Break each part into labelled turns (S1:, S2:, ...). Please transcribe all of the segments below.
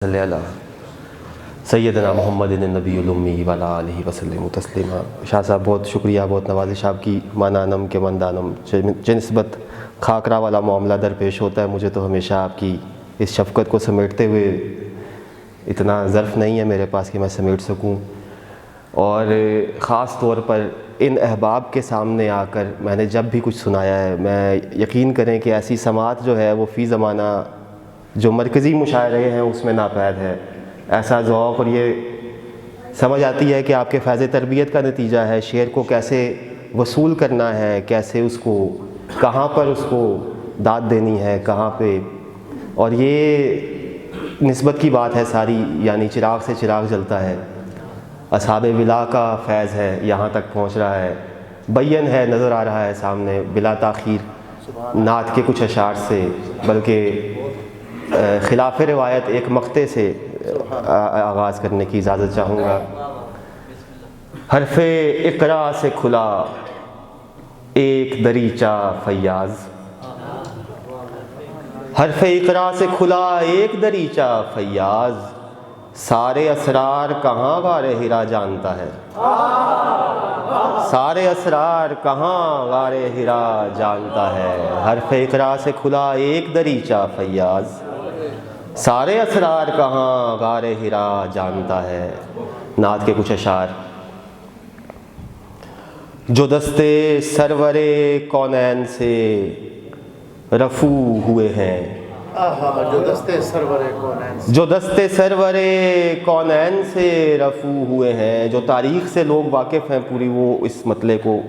S1: صلی اللہ سیدنا محمد النبی الامی وعلی آلہ وسلم تسلیما۔ شاہ صاحب بہت شکریہ، بہت نوازش آپ کی، مانانم کے مندانم نسبت خاکرا والا معاملہ درپیش ہوتا ہے، مجھے تو ہمیشہ آپ کی اس شفقت کو سمیٹتے ہوئے اتنا ظرف نہیں ہے میرے پاس کہ میں سمیٹ سکوں، اور خاص طور پر ان احباب کے سامنے آ کر میں نے جب بھی کچھ سنایا ہے، میں یقین کریں کہ ایسی سماعت جو ہے وہ فی زمانہ جو مرکزی مشاعرے ہیں اس میں ناپید ہے۔ ایسا ذوق اور یہ سمجھ آتی ہے کہ آپ کے فیض تربیت کا نتیجہ ہے، شعر کو کیسے وصول کرنا ہے، کیسے اس کو کہاں پر اس کو داد دینی ہے، کہاں پہ، اور یہ نسبت کی بات ہے ساری، یعنی چراغ سے چراغ جلتا ہے، اصحاب ولا کا فیض ہے، یہاں تک پہنچ رہا ہے، بین ہے، نظر آ رہا ہے سامنے بلا تاخیر نعت کے کچھ اشعار سے، بلکہ خلاف روایت ایک مقطع سے آغاز کرنے کی اجازت چاہوں گا۔ حرف اقرا سے کھلا ایک دریچہ فیاض، حرف اقرا سے کھلا ایک دریچہ فیاض، سارے اسرار کہاں غار ہرا جانتا ہے، سارے اسرار کہاں غار ہرا جانتا ہے، حرف اقرا سے کھلا ایک دریچہ فیاض، سارے اسرار کہاں غار ہرا جانتا ہے۔ نعت کے کچھ اشعار۔ جو دستے سرور کونین سے رفوع ہوئے ہیں،
S2: جو دستے سرور کونین سے،
S1: جو دستے سرور کونین سے رفوع ہوئے ہیں، جو تاریخ سے لوگ واقف ہیں پوری، وہ اس مطلع کو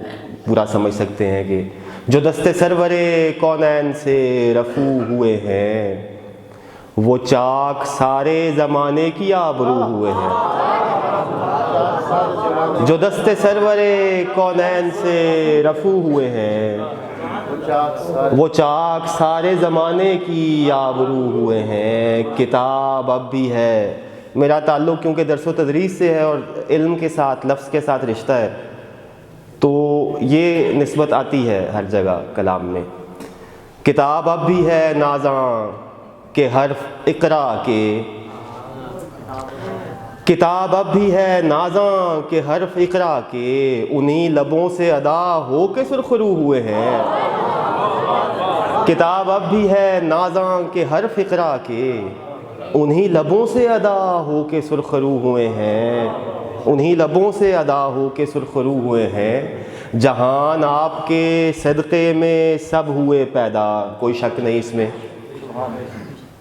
S1: پورا سمجھ سکتے ہیں کہ جو دستے سرور کونین سے رفوع ہوئے ہیں، وہ چاک سارے زمانے کی آبرو ہوئے ہیں، جو دستے سرور کونین سے رفوع ہوئے ہیں، وہ چاک سارے زمانے کی آبرو ہوئے ہیں۔ کتاب اب بھی ہے، میرا تعلق کیونکہ درس و تدریس سے ہے اور علم کے ساتھ، لفظ کے ساتھ رشتہ ہے، تو یہ نسبت آتی ہے ہر جگہ کلام میں۔ کتاب اب بھی ہے نازاں کہ حرف اقرا کے، کتاب اب بھی ہے نازاں کہ حرف اقرا کے، انہی لبوں سے ادا ہو کے سرخرو ہوئے ہیں۔ کتاب اب بھی ہے نازاں کہ حرف اقرا کے، انہی لبوں سے ادا ہو کے سرخرو ہوئے ہیں، انہی لبوں سے ادا ہو کے سرخرو ہوئے ہیں۔ جہان آپ کے صدقے میں سب ہوئے پیدا، کوئی شک نہیں اس میں،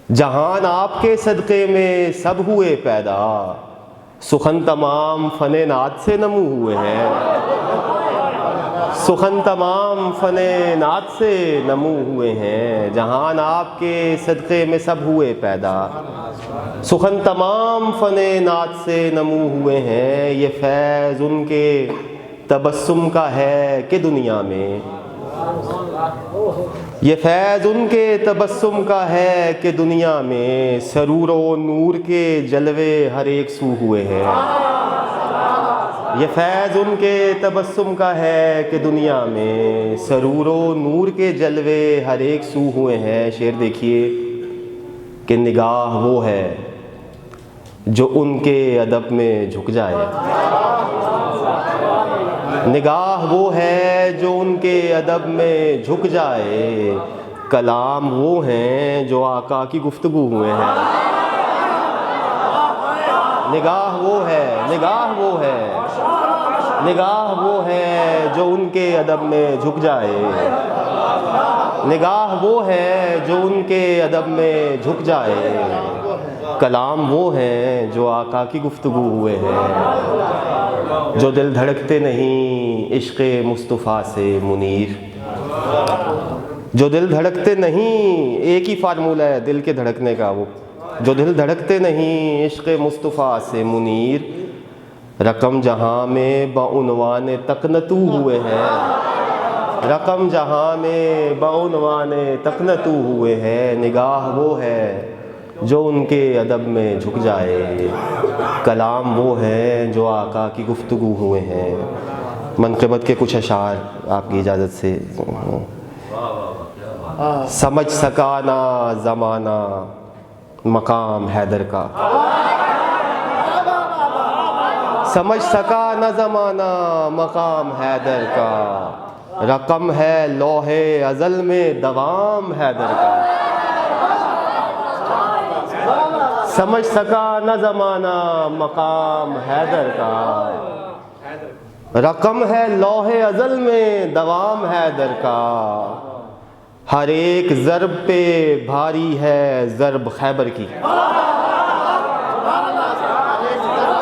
S1: جہان آپ کے صدقے میں سب ہوئے پیدا، سخن تمام فن نعت سے نمو ہوئے ہیں، سخن تمام فن نعت سے نمو ہوئے ہیں، جہان آپ کے صدقے میں سب ہوئے پیدا، سخن تمام فن نعت سے نمو ہوئے ہیں۔ یہ فیض ان کے تبسم کا ہے کہ دنیا میں، یہ فیض ان کے تبسم کا ہے کہ دنیا میں، سرور و نور کے جلوے ہر ایک سو ہوئے ہیں۔ یہ فیض ان کے تبسم کا ہے کہ دنیا میں، سرور و نور کے جلوے ہر ایک سو ہوئے ہیں۔ شعر دیکھیے کہ نگاہ وہ ہے جو ان کے ادب میں جھک جائے، نگاہ وہ ہے جو ان کے ادب میں جھک جائے، کلام وہ ہیں جو آقا کی گفتگو ہوئے ہیں۔ نگاہ وہ ہے، نگاہ وہ ہے، نگاہ وہ ہے جو ان کے ادب میں جھک جائے، نگاہ وہ ہے جو ان کے ادب میں جھک جائے، کلام وہ ہیں جو آقا کی گفتگو ہوئے ہیں۔ جو دل دھڑکتے نہیں عشق مصطفیٰ سے منیر، جو دل دھڑکتے نہیں، ایک ہی فارمولہ ہے دل کے دھڑکنے کا، وہ جو دل دھڑکتے نہیں عشق مصطفیٰ سے منیر، رقم جہاں میں بعنوان تقنتو ہوئے ہیں، رقم جہاں میں بعنوان تقنتو ہوئے ہیں۔ نگاہ وہ ہے جو ان کے ادب میں جھک جائے، کلام وہ ہیں جو آقا کی گفتگو ہوئے ہیں۔ منقبت کے کچھ اشعار آپ کی اجازت سے۔ سمجھ سکا نہ زمانہ مقام حیدر کا، سمجھ سکا نہ زمانہ مقام حیدر کا، رقم ہے لوح ازل میں دوام حیدر کا، سمجھ سکا نہ زمانہ مقام حیدر کا، رقم ہے لوح ازل میں دوام حیدر کا، ہر ایک ضرب پہ بھاری ہے ضرب خیبر کی،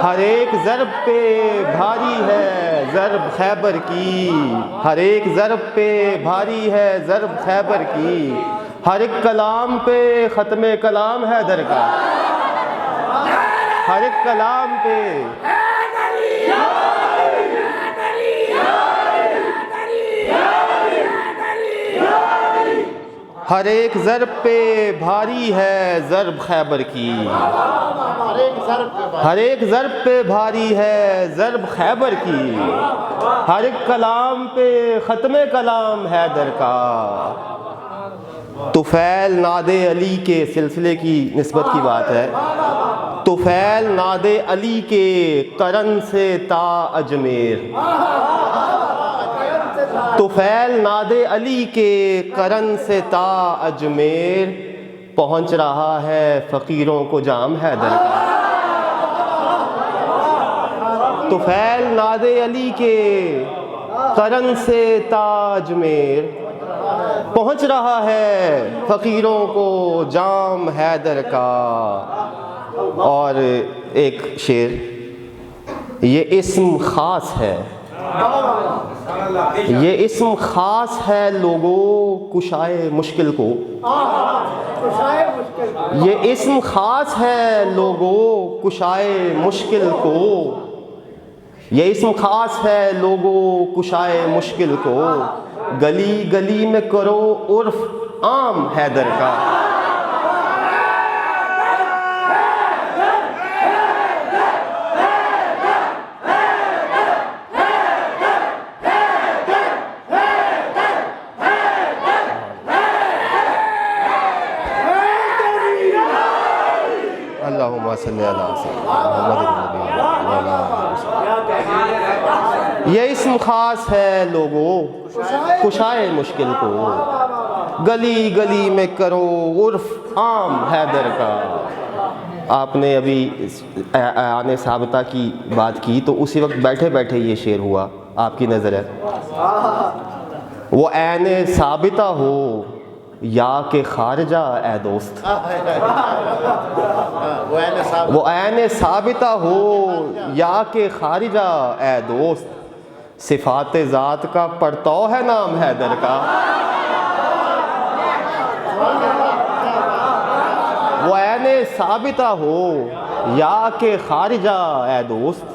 S1: ہر ایک ضرب پہ بھاری ہے ضرب خیبر کی، ہر ایک ضرب پہ بھاری ہے ضرب خیبر کی، ہر ایک کلام پہ ختم کلام حیدر کا، ہر ایک کلام پہ ہر ایک ضرب پہ بھاری ہے ضرب خیبر کی، ہر ایک ضرب پہ بھاری ہے ضرب خیبر کی، ہر ایک کلام پہ ختم کلام حیدر کا، طفیل ناد علی کے سلسلے کی نسبت کی بات ہے، طفیل ناد علی کے قرن سے تا اجمیر، طفیل ناد علی کے قرن سے تا اجمیر، پہنچ رہا ہے فقیروں کو جام حیدر کا، طفیل ناد علی کے قرن سے تا اجمیر، پہنچ رہا ہے فقیروں کو جام حیدر کا۔ اور ایک شعر، یہ اسم خاص ہے، یہ اسم خاص ہے لوگوں کشائے مشکل کو، یہ اسم خاص ہے لوگوں کشائے مشکل کو، یہ اسم خاص ہے لوگوں کشائے مشکل کو، گلی گلی میں کرو عرف عام حیدر کا، اللہم صلی علی سیدنا محمد۔ یہ اسم خاص ہے لوگوں کشائے مشکل کو، گلی گلی میں کرو عرف عام حیدر کا۔ آپ نے ابھی آنے ثابتہ کی بات کی تو اسی وقت بیٹھے بیٹھے یہ شعر ہوا، آپ کی نظر ہے، وہ عین ثابتہ ہو یا کہ خارجہ اے دوست، وہ عین ثابتہ ہو یا کہ خارجہ اے دوست، صفات ذات کا پرتو ہے نام حیدر کا، وہ عین ثابتہ ہو یا کہ خارجہ اے دوست،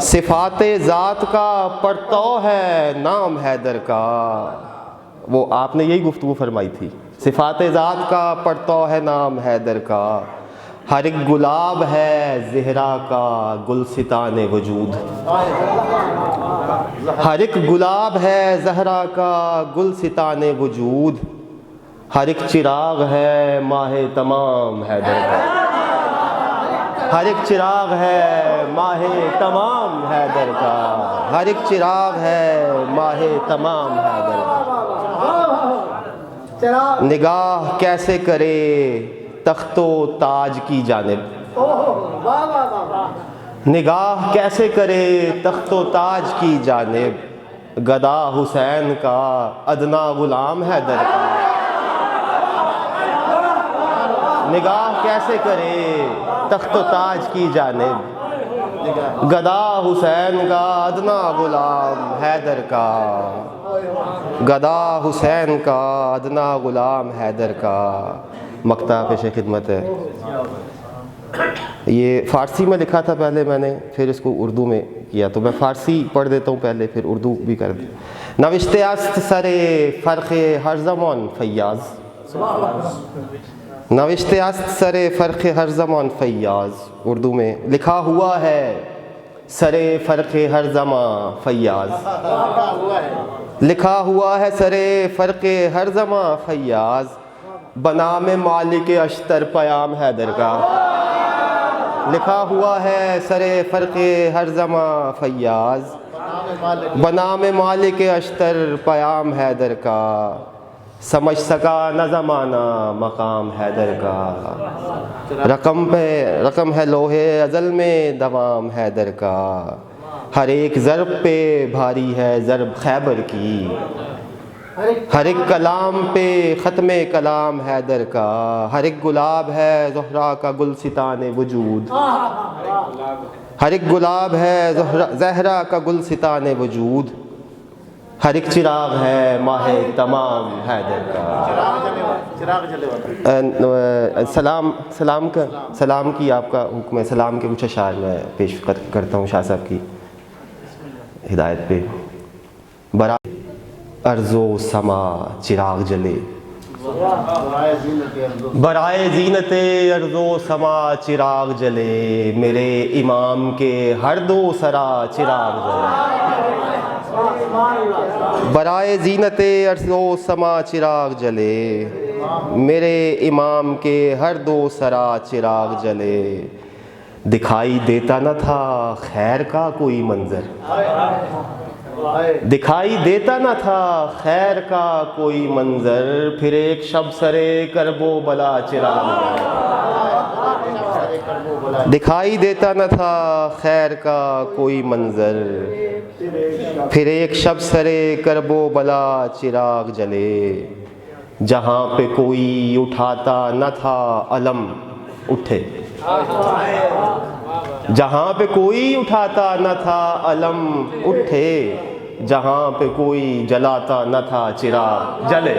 S1: صفات ذات کا پرتو ہے نام حیدر کا۔ وہ آپ نے یہی گفتگو فرمائی تھی، صفات ذات کا پرتو ہے نام حیدر کا، ہر ایک گلاب ہے زہرا کا گلستان وجود، ہر ایک گلاب ہے زہرا کا گلستان وجود، ہر ایک چراغ ہے ماہ تمام حیدر کا، ہر ایک چراغ ہے ماہ تمام حیدر کا، ہر ایک چراغ ہے ماہ تمام حیدر کا۔ نگاہ کیسے کرے تخت و تاج کی جانب، نگاہ کیسے کرے تخت و تاج کی جانب، گدا حسین کا ادنا غلام حیدر کا، نگاہ کیسے کرے تخت و تاج کی جانب، گدا حسین کا ادنا غلام حیدر کا، گدا حسین کا ادنا غلام حیدر کا۔ مقطع پیش خدمت ہے، یہ فارسی میں لکھا تھا پہلے میں نے، پھر اس کو اردو میں کیا، تو میں فارسی پڑھ دیتا ہوں پہلے پھر اردو بھی کر دیں۔ نوشتے است سر فرق ہر زمان فیاض، نوشتے است سر فرق ہر زمان فیاض، اردو میں لکھا ہوا ہے سر فرق ہر زمان فیاض، لکھا ہوا ہے سر فرق ہر زمان فیاض، بنام مالک اشتر پیام حیدر کا، لکھا ہوا ہے سرے فرق ہر زماں فیاض، بنام مالک اشتر پیام حیدر کا، سمجھ سکا نہ زمانہ مقام حیدر کا، رقم ہے لوہے ازل میں دوام حیدر کا، ہر ایک ضرب پہ بھاری ہے ضرب خیبر کی، ہر ایک کلام پہ ختم کلام حیدر کا، ہر ایک گلاب ہے زہرا کا گلستان وجود، ہر ایک گلاب ہے زہرا کا گلستان وجود، ہر ایک چراغ ہے ماہ تمام حیدر
S2: چراغ جلے
S1: کا۔ سلام کی آپ کا حکم ہے، سلام کے کچھ اشعار میں پیش کرتا ہوں شاہ صاحب کی ہدایت پہ۔ برائے ارض و سما چراغ جلے، برائے زینت ارض و سما چراغ جلے، میرے امام کے ہر دو سرا چراغ جلے، برائے زینت ارض و سما چراغ جلے، میرے امام کے ہر دو سرا چراغ جلے، دکھائی دیتا نہ تھا خیر کا کوئی منظر، دکھائی دیتا نہ تھا خیر کا کوئی منظر، پھر ایک شب سرے کرب و بلا چراغ جلے، دکھائی دیتا نہ تھا خیر کا کوئی منظر، پھر ایک شب سرے کرب و بلا چراغ جلے، جہاں پہ کوئی اٹھاتا نہ تھا علم اٹھے، جہاں پہ کوئی اٹھاتا نہ تھا علم اٹھے، جہاں پہ کوئی جلاتا نہ تھا چراغ جلے،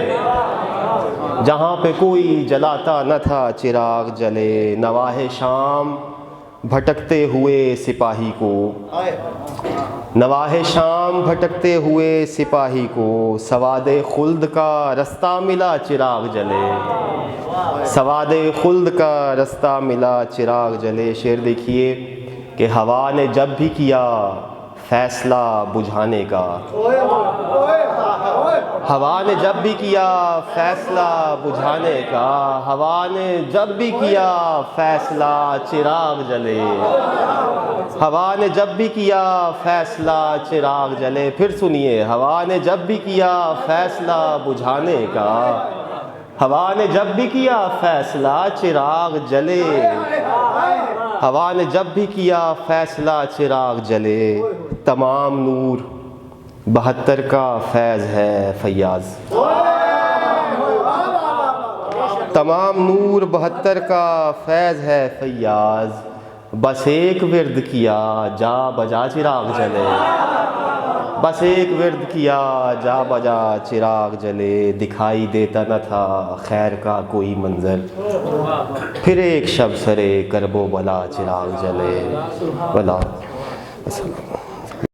S1: جہاں پہ کوئی جلاتا نہ تھا چراغ جلے، نواح شام بھٹکتے ہوئے سپاہی کو، نواح شام بھٹکتے ہوئے سپاہی کو، سواد خلد کا رستہ ملا چراغ جلے، سواد خلد کا رستہ ملا چراغ جلے۔ شعر دیکھیے کہ ہوا نے جب بھی کیا فیصلہ بجھانے کا، ہوا نے جب بھی کیا فیصلہ بجھانے کا، ہوا نے جب بھی کیا فیصلہ چراغ جلے، ہوا نے جب بھی کیا فیصلہ چراغ جلے۔ پھر سنیے، ہوا نے جب بھی کیا فیصلہ بجھانے کا، ہوا نے جب بھی کیا فیصلہ چراغ جلے، ہوا نے جب بھی کیا فیصلہ چراغ جلے، تمام نور 72 کا فیض ہے فیاض، تمام نور 72 کا فیض ہے فیاض، بس ایک ورد کیا جا بجا چراغ جلے، بس ایک ورد کیا جا بجا چراغ جلے، دکھائی دیتا نہ تھا خیر کا کوئی منظر، پھر ایک شب سرے کرب و بلا چراغ جلے۔ بلا